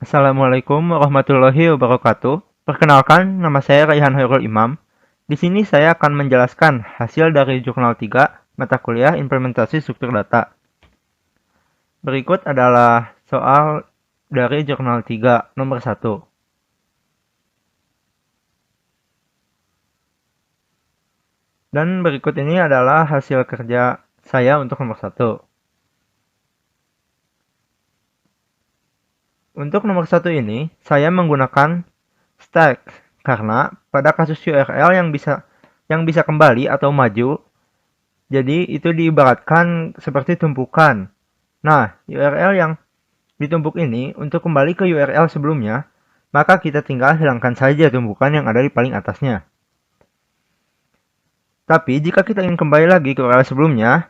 Assalamualaikum warahmatullahi wabarakatuh. Perkenalkan, nama saya Raihan Hoyrul Imam. Di sini saya akan menjelaskan hasil dari Jurnal 3 mata kuliah Implementasi Struktur Data. Berikut adalah soal dari Jurnal 3 nomor 1. Dan berikut ini adalah hasil kerja saya untuk nomor 1. Untuk nomor 1 ini, saya menggunakan stack karena pada kasus URL yang bisa kembali atau maju, jadi itu diibaratkan seperti tumpukan. Nah, URL yang ditumpuk ini untuk kembali ke URL sebelumnya, maka kita tinggal hilangkan saja tumpukan yang ada di paling atasnya. Tapi jika kita ingin kembali lagi ke URL sebelumnya,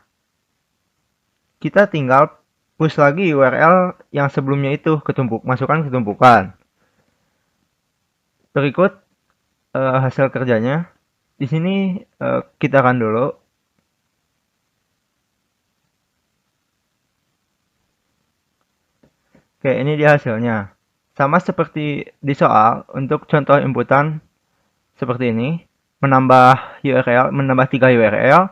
kita tinggal push lagi URL yang sebelumnya itu masukkan ke tumpukan. Berikut hasil kerjanya. Di sini kita run dulu. Oke, ini dia hasilnya. Sama seperti di soal, untuk contoh inputan seperti ini, menambah 3 URL,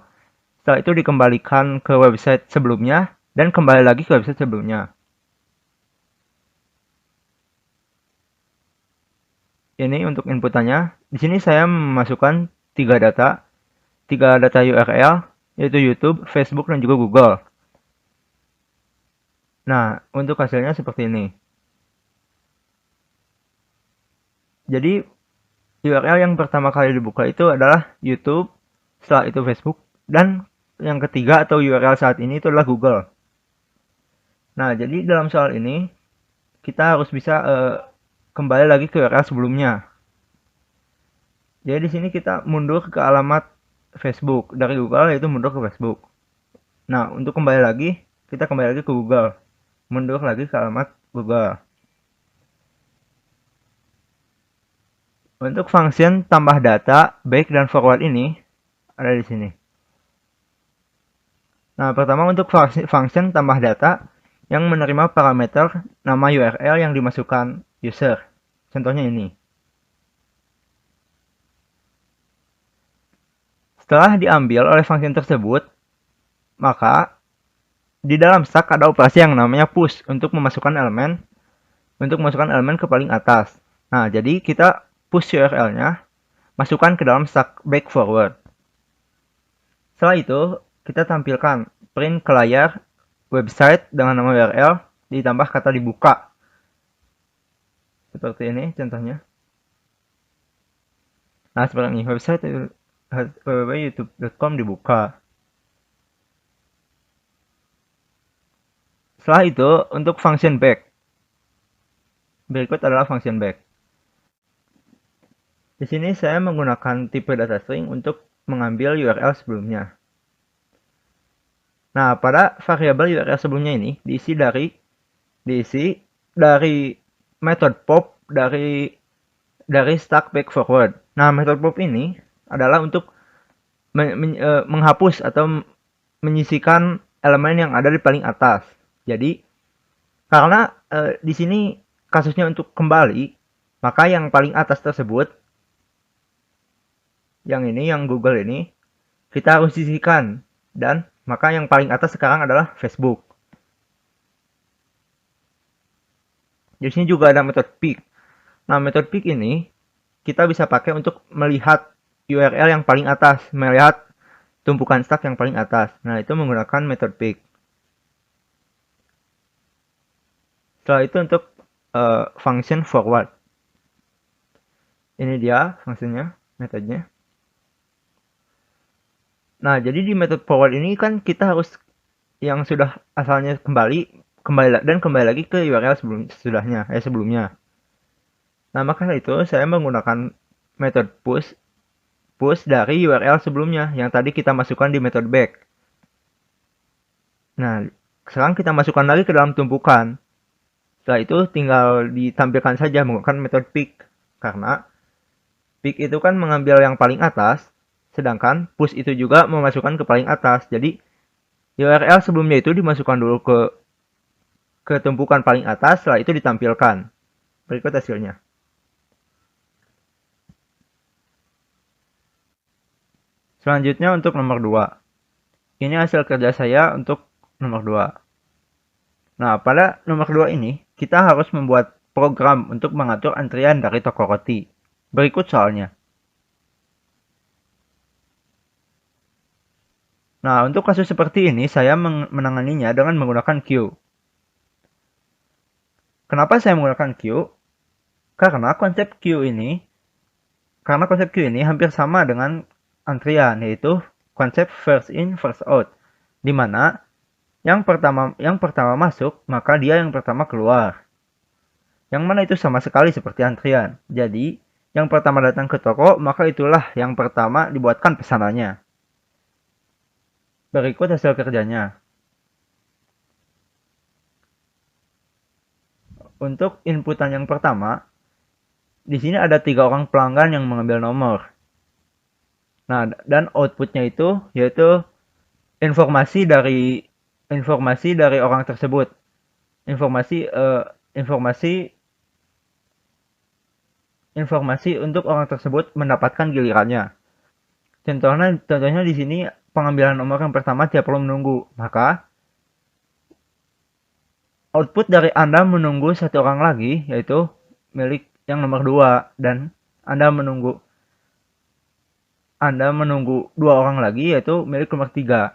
setelah itu dikembalikan ke website sebelumnya, dan kembali lagi ke website sebelumnya. Ini untuk inputannya. Di sini saya memasukkan 3 data URL, yaitu YouTube, Facebook, dan juga Google. Nah, untuk hasilnya seperti ini. Jadi, URL yang pertama kali dibuka itu adalah YouTube, setelah itu Facebook, dan yang ketiga atau URL saat ini itu adalah Google. Nah, jadi dalam soal ini, kita harus bisa kembali lagi ke URL sebelumnya. Jadi di sini kita mundur ke alamat Facebook. Dari Google yaitu mundur ke Facebook. Nah, untuk kembali lagi, kita kembali lagi ke Google. Mundur lagi ke alamat Google. Untuk function tambah data, back dan forward ini ada di sini. Nah, pertama untuk function tambah data yang menerima parameter nama URL yang dimasukkan user. Contohnya ini. Setelah diambil oleh function tersebut, maka di dalam stack ada operasi yang namanya push untuk memasukkan elemen ke paling atas. Nah, jadi kita push URL-nya, masukkan ke dalam stack back forward. Setelah itu, kita tampilkan print ke layar website dengan nama URL ditambah kata dibuka. Seperti ini contohnya. Nah, seperti ini website www.youtube.com dibuka. Setelah itu, untuk function back. Berikut adalah function back. Di sini saya menggunakan tipe data string untuk mengambil URL sebelumnya. Nah, pada variabel URL sebelumnya ini diisi dari method pop dari stack back forward. Nah, method pop ini adalah untuk menghapus atau menyisikan elemen yang ada di paling atas. Jadi, karena di sini kasusnya untuk kembali, maka yang paling atas tersebut, yang Google ini, kita harus sisihkan. Dan maka yang paling atas sekarang adalah Facebook. Di sini juga ada metode pick. Nah, metode pick ini kita bisa pakai untuk melihat URL yang paling atas, melihat tumpukan stack yang paling atas. Nah, itu menggunakan metode pick. Setelah itu untuk function forward. Ini dia fungsinya, metodenya. Nah, jadi di metode forward ini kan kita harus yang sudah asalnya kembali lagi ke URL sebelumnya. Nah, maka itu saya menggunakan metode push dari URL sebelumnya yang tadi kita masukkan di metode back. Nah, sekarang kita masukkan lagi ke dalam tumpukan. Setelah itu tinggal ditampilkan saja menggunakan metode pick. Karena pick itu kan mengambil yang paling atas, sedangkan push itu juga memasukkan ke paling atas. Jadi URL sebelumnya itu dimasukkan dulu ke tumpukan paling atas, setelah itu ditampilkan. Berikut hasilnya. Selanjutnya untuk nomor 2. Ini hasil kerja saya untuk nomor 2. Nah, pada nomor 2 ini, kita harus membuat program untuk mengatur antrian dari toko roti. Berikut soalnya. Nah, untuk kasus seperti ini, saya menanganinya dengan menggunakan queue. Kenapa saya menggunakan queue? Karena konsep queue ini hampir sama dengan antrian, yaitu konsep first in, first out, di mana yang pertama masuk, maka dia yang pertama keluar. Yang mana itu sama sekali seperti antrian. Jadi, yang pertama datang ke toko, maka itulah yang pertama dibuatkan pesanannya. Berikut hasil kerjanya. Untuk inputan yang pertama, di sini ada 3 orang pelanggan yang mengambil nomor. Nah, dan outputnya itu yaitu informasi dari orang tersebut. Informasi informasi informasi untuk orang tersebut mendapatkan gilirannya. Contohnya di sini pengambilan nomor yang pertama tidak perlu menunggu. Maka output dari Anda menunggu satu orang lagi yaitu milik yang nomor 2 dan Anda menunggu dua orang lagi yaitu milik nomor 3.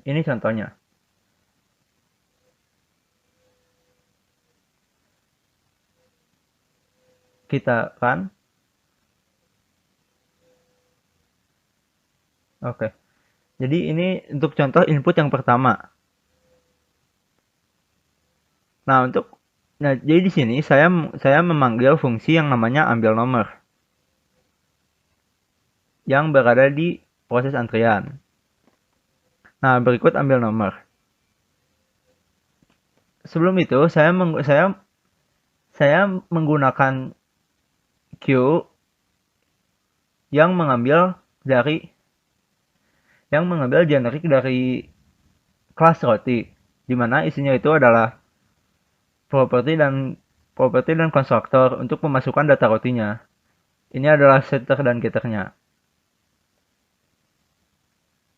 Ini contohnya. Kita kan. Oke. Jadi ini untuk contoh input yang pertama. Nah, jadi di sini saya memanggil fungsi yang namanya ambil nomor yang berada di proses antrian. Nah, berikut ambil nomor. Sebelum itu saya menggunakan queue yang mengambil generik dari kelas roti, di mana isinya itu adalah properti dan konstruktor untuk memasukkan data rotinya. Ini adalah setter dan getternya.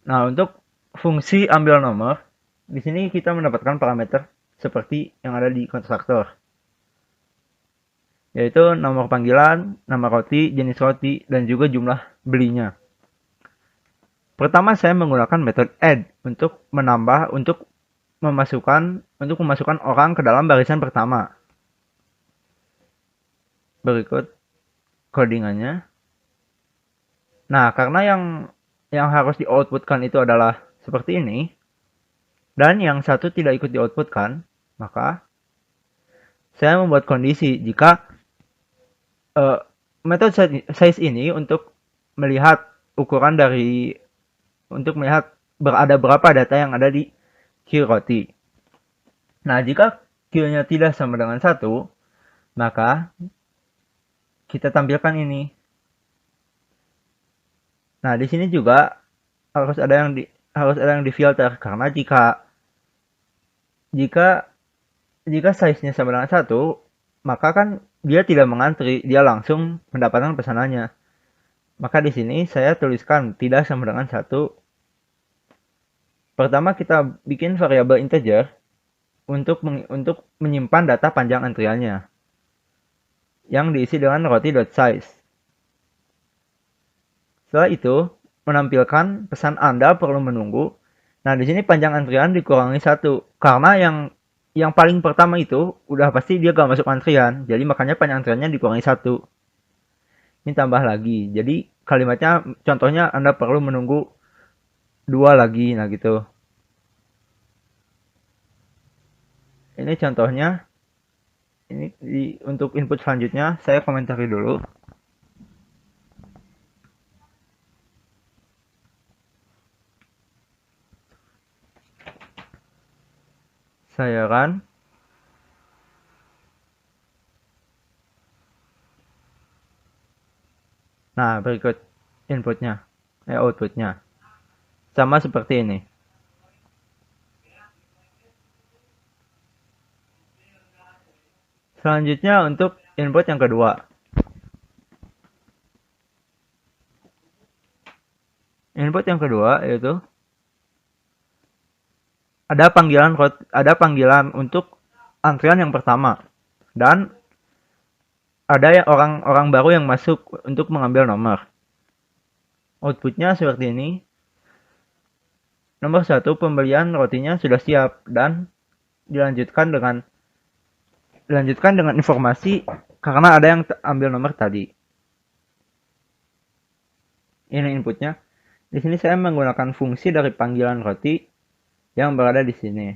Nah, untuk fungsi ambil nomor, di sini kita mendapatkan parameter seperti yang ada di konstruktor, yaitu nomor panggilan, nama roti, jenis roti, dan juga jumlah belinya. Pertama, saya menggunakan metode add untuk memasukkan orang ke dalam barisan pertama. Berikut codingannya. Nah, karena yang harus di-outputkan itu adalah seperti ini, dan yang satu tidak ikut di-outputkan, maka saya membuat kondisi jika metode size ini untuk melihat ada berapa data yang ada di queue roti. Nah, jika queue-nya tidak sama dengan 1, maka kita tampilkan ini. Nah, di sini juga harus ada yang difilter karena jika size-nya sama dengan 1, maka kan dia tidak mengantri, dia langsung mendapatkan pesanannya. Maka di sini saya tuliskan tidak sama dengan 1. Pertama kita bikin variabel integer untuk menyimpan data panjang antriannya yang diisi dengan roti.size. Setelah itu menampilkan pesan Anda perlu menunggu. Nah, di sini panjang antrian dikurangi 1 karena yang paling pertama itu udah pasti dia gak masuk antrian, jadi makanya panjang antriannya dikurangi 1. Ini tambah lagi, jadi kalimatnya contohnya Anda perlu menunggu 2 lagi, nah gitu. Ini contohnya. Untuk input selanjutnya saya komentari dulu. Saya run. Nah, berikut outputnya. Sama seperti ini. Selanjutnya untuk input yang kedua. Input yang kedua yaitu ada panggilan untuk antrian yang pertama dan ada yang orang baru yang masuk untuk mengambil nomor. Outputnya seperti ini. Nomor 1, pembelian rotinya sudah siap dan dilanjutkan dengan informasi karena ada yang ambil nomor tadi. Ini inputnya. Di sini saya menggunakan fungsi dari panggilan roti yang berada di sini.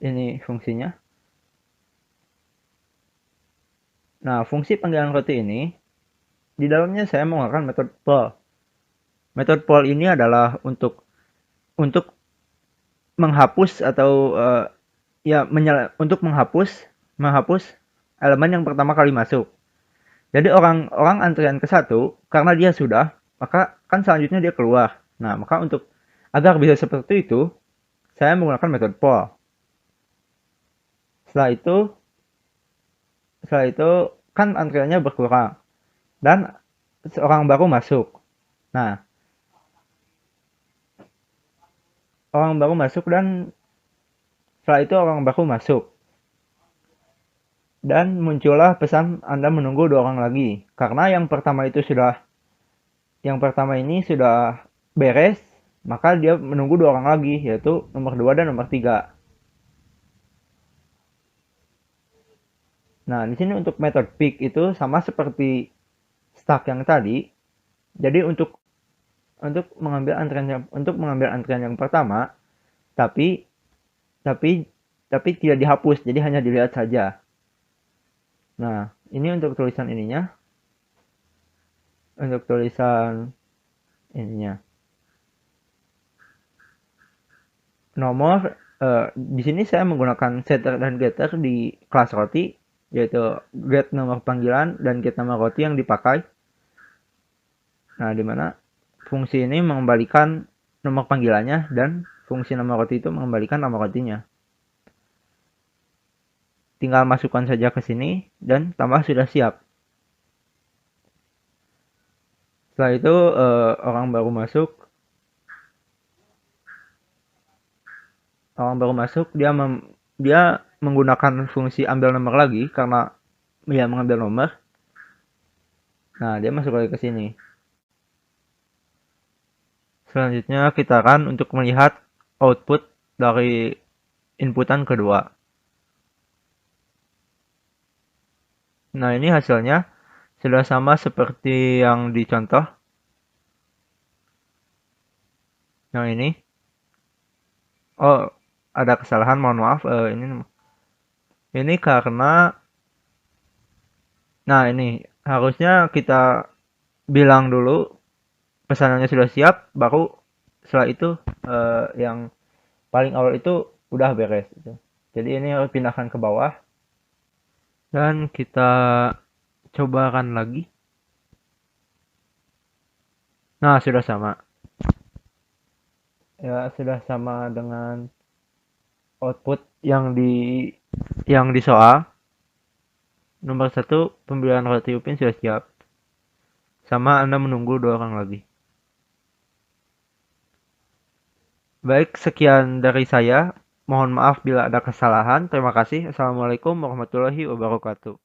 Ini fungsinya. Nah, fungsi panggilan roti ini di dalamnya saya menggunakan metode poll. Metode poll ini adalah untuk menghapus atau untuk menghapus elemen yang pertama kali masuk. Jadi orang antrian ke satu karena dia sudah, maka kan selanjutnya dia keluar. Nah, maka untuk agar bisa seperti itu, saya menggunakan metode poll. Setelah itu kan antriannya berkurang dan seorang baru masuk. Nah, orang baru masuk dan setelah itu orang baru masuk. Dan muncullah pesan Anda menunggu 2 orang lagi. Karena yang pertama ini sudah beres, maka dia menunggu 2 orang lagi, yaitu nomor 2 dan nomor 3. Nah, di sini untuk metode pick itu sama seperti stack yang tadi. Jadi untuk mengambil antrian yang pertama, tapi tidak dihapus, jadi hanya dilihat saja. Nah, ini untuk tulisan ininya. Untuk tulisan ininya. Nomor di sini saya menggunakan setter dan getter di kelas roti, yaitu get nomor panggilan dan get nomor roti yang dipakai. Nah, di mana fungsi ini mengembalikan nomor panggilannya dan fungsi nomor roti itu mengembalikan nomor rotinya. Tinggal masukkan saja ke sini dan tambah sudah siap. Setelah itu orang baru masuk dia menggunakan fungsi ambil nomor lagi karena dia mengambil nomor. Nah, dia masuk lagi ke sini. Selanjutnya kita akan untuk melihat output dari inputan kedua. Nah, ini hasilnya sudah sama seperti yang dicontoh. Yang ini. Oh, ada kesalahan, mohon maaf. Ini karena ini harusnya kita bilang dulu pesanannya sudah siap, baru setelah itu yang paling awal itu udah beres. Jadi ini harus pindahkan ke bawah dan kita cobakan lagi. Nah, sudah sama. Ya, sudah sama dengan output yang di soal. Nomor 1, pembelian roti Upin sudah siap. Sama Anda menunggu 2 orang lagi. Baik, sekian dari saya. Mohon maaf bila ada kesalahan. Terima kasih. Assalamualaikum warahmatullahi wabarakatuh.